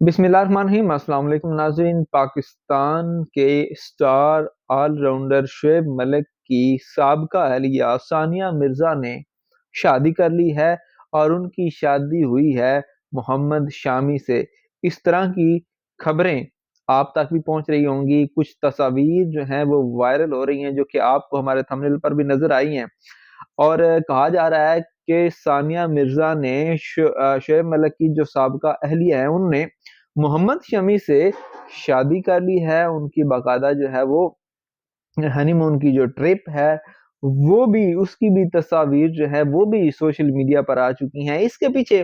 बिस्मिल्लाहिर्रहमानिर्रहीम। अस्सलाम वालेकुम नाज़रीन। पाकिस्तान के स्टार ऑलराउंडर शुएब मलिक की साबिका अहलिया सानिया मिर्ज़ा ने शादी कर ली है और उनकी शादी हुई है मोहम्मद शामी से। इस तरह की खबरें आप तक भी पहुंच रही होंगी। कुछ तस्वीर जो हैं वो वायरल हो रही हैं, जो कि आपको हमारे थंबनेल पर भी नज़र आई हैं। और कहा जा रहा है कि सानिया मिर्ज़ा ने शुएब मलिक की जो साबिका अहलिया है, उनने मोहम्मद शमी से शादी कर ली है। उनकी बाकायदा जो है वो हनीमून की जो ट्रिप है, वो भी उसकी भी तस्वीर जो है वो भी सोशल मीडिया पर आ चुकी हैं। इसके पीछे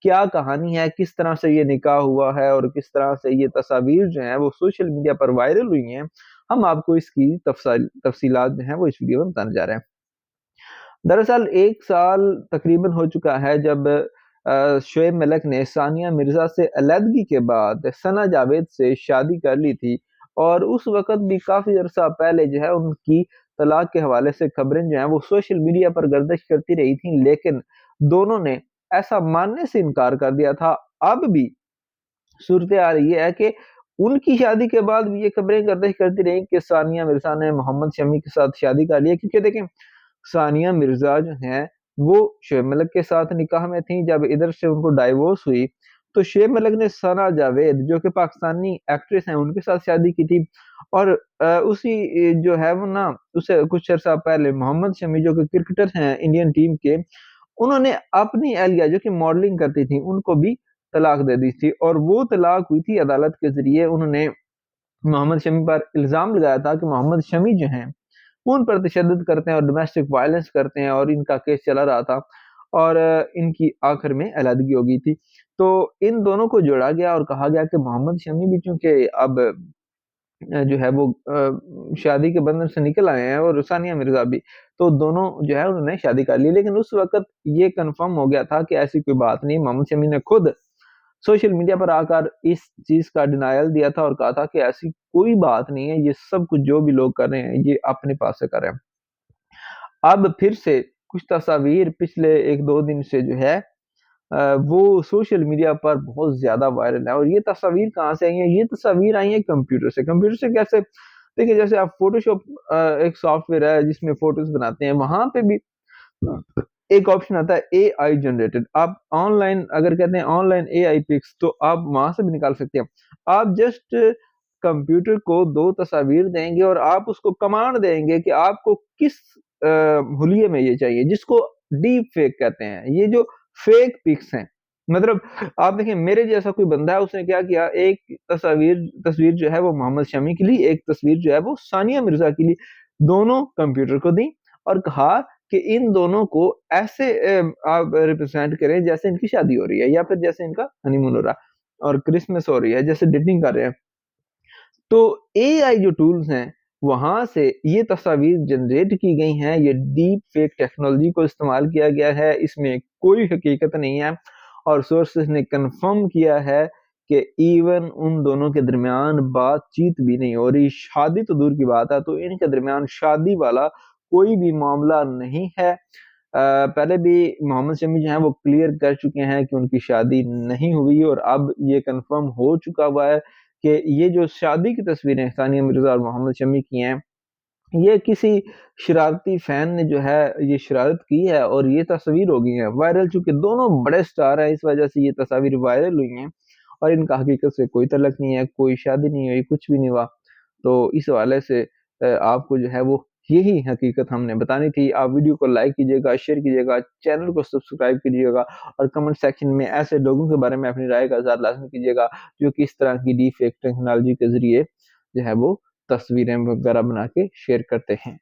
क्या कहानी है, किस तरह से ये निकाह हुआ है और किस तरह से ये तस्वीर जो है वो सोशल मीडिया पर वायरल हुई हैं, हम आपको इसकी तफसीलात जो हैं वो इस वीडियो में बताने जा रहे हैं। दरअसल 1 साल तकरीबन हो चुका है जब शुएब मलिक ने सानिया मिर्ज़ा से अलहदगी के बाद सना जावेद से शादी कर ली थी। और उस वक़्त भी काफ़ी अरसा पहले जो है उनकी तलाक के हवाले से खबरें जो हैं वो सोशल मीडिया पर गर्दिश करती रही थीं, लेकिन दोनों ने ऐसा मानने से इनकार कर दिया था। अब भी सूरत-ए-हाल ये है कि उनकी शादी के बाद भी ये खबरें गर्दिश करती रहीं कि सानिया मिर्ज़ा ने मोहम्मद शमी के साथ शादी कर ली है, क्योंकि देखें सानिया मिर्ज़ा जो हैं, वो शुएब मलिक के साथ निकाह में थीं। जब इधर से उनको डाइवोर्स हुई, तो शुएब मलिक ने सना जावेद, जो कि पाकिस्तानी एक्ट्रेस हैं, उनके साथ शादी की थी। और उसी जो है वो ना, उससे कुछ अरसा पहले मोहम्मद शमी, जो कि क्रिकेटर हैं इंडियन टीम के, उन्होंने अपनी अहलिया, जो कि मॉडलिंग करती थीं, उनको भी तलाक दे दी थी। और वो तलाक हुई थी अदालत के ज़रिए। उन्होंने मोहम्मद शमी पर इल्ज़ाम लगाया था कि मोहम्मद शमी जो हैं, उन पर तशद्दुद करते हैं और डोमेस्टिक वायलेंस करते हैं, और इनका केस चला रहा था और इनकी आखिर में अलहदगी हो गई थी। तो इन दोनों को जोड़ा गया और कहा गया कि मोहम्मद शमी भी चूँकि अब जो है वो शादी के बंधन से निकल आए हैं, और सानिया मिर्ज़ा भी, तो दोनों जो है उन्होंने शादी कर ली। लेकिन उस वक़्त ये कन्फर्म हो गया था कि ऐसी कोई बात नहीं। मोहम्मद शमी ने खुद सोशल मीडिया पर आकर इस चीज़ का डिनायल दिया था और कहा था कि ऐसी कोई बात नहीं है, ये सब कुछ जो भी लोग कर रहे हैं, ये अपने पास से कर रहे हैं। अब फिर से कुछ तस्वीर पिछले 1-2 दिन से जो है वो सोशल मीडिया पर बहुत ज़्यादा वायरल है। और ये तस्वीर कहाँ से आई है? ये तस्वीर आई है कंप्यूटर से। कंप्यूटर से कैसे? देखिए, जैसे आप फ़ोटोशॉप एक सॉफ्टवेयर है जिसमें फ़ोटोज़ बनाते हैं, वहाँ पे भी एक ऑप्शन आता है एआई जनरेटेड। आप ऑनलाइन अगर कहते हैं ऑनलाइन एआई पिक्स, तो आप वहाँ से भी निकाल सकते हैं। आप जस्ट कंप्यूटर को 2 तस्वीर देंगे और आप उसको कमांड देंगे कि आपको किस अ, हुलिये में ये चाहिए, जिसको डीप फेक कहते हैं। ये जो फेक पिक्स हैं, मतलब आप देखें, मेरे जैसा कोई बंदा है, उसने क्या किया, एक तस्वीर जो है वो मोहम्मद शमी की ली, एक तस्वीर जो है वो सानिया मिर्ज़ा की ली। दोनों कंप्यूटर को दी और कहा कि इन दोनों को ऐसे आप रिप्रेज़ेंट करें जैसे इनकी शादी हो रही है, या फिर जैसे इनका हनीमून हो रहा है और क्रिसमस हो रही है, जैसे डेटिंग कर रहे हैं। तो एआई जो टूल्स हैं, वहाँ से ये तस्वीर जनरेट की गई हैं। ये डीप फेक टेक्नोलॉजी को इस्तेमाल किया गया है, इसमें कोई हकीकत नहीं है। और सोर्सेस ने कन्फर्म किया है कि इवन उन दोनों के दरमियान बातचीत भी नहीं हो रही। शादी तो दूर की बात है, तो इनके दरमियान शादी वाला कोई भी मामला नहीं है। पहले भी मोहम्मद शमी जो हैं वो क्लियर कर चुके हैं कि उनकी शादी नहीं हुई, और अब ये कन्फर्म हो चुका हुआ है कि ये जो शादी की तस्वीरें सानिया मिर्ज़ा और मोहम्मद शमी की हैं, ये किसी शरारती फैन ने जो है ये शरारत की है और ये तस्वीर हो गई है वायरल। चूँकि दोनों बड़े स्टार हैं, इस वजह से ये तस्वीर वायरल हुई हैं, और इनका हकीकत से कोई तल्लुक नहीं है, कोई शादी नहीं हुई, कुछ भी नहीं हुआ। तो इस हवाले से आपको जो है वो यही हकीकत हमने बतानी थी। आप वीडियो को लाइक कीजिएगा, शेयर कीजिएगा, चैनल को सब्सक्राइब कीजिएगा, और कमेंट सेक्शन में ऐसे लोगों के बारे में अपनी राय का इज़हार लाज़मी कीजिएगा, जो कि इस तरह की डीप फेक टेक्नोलॉजी के ज़रिए जो है वो तस्वीरें वगैरह बना के शेयर करते हैं।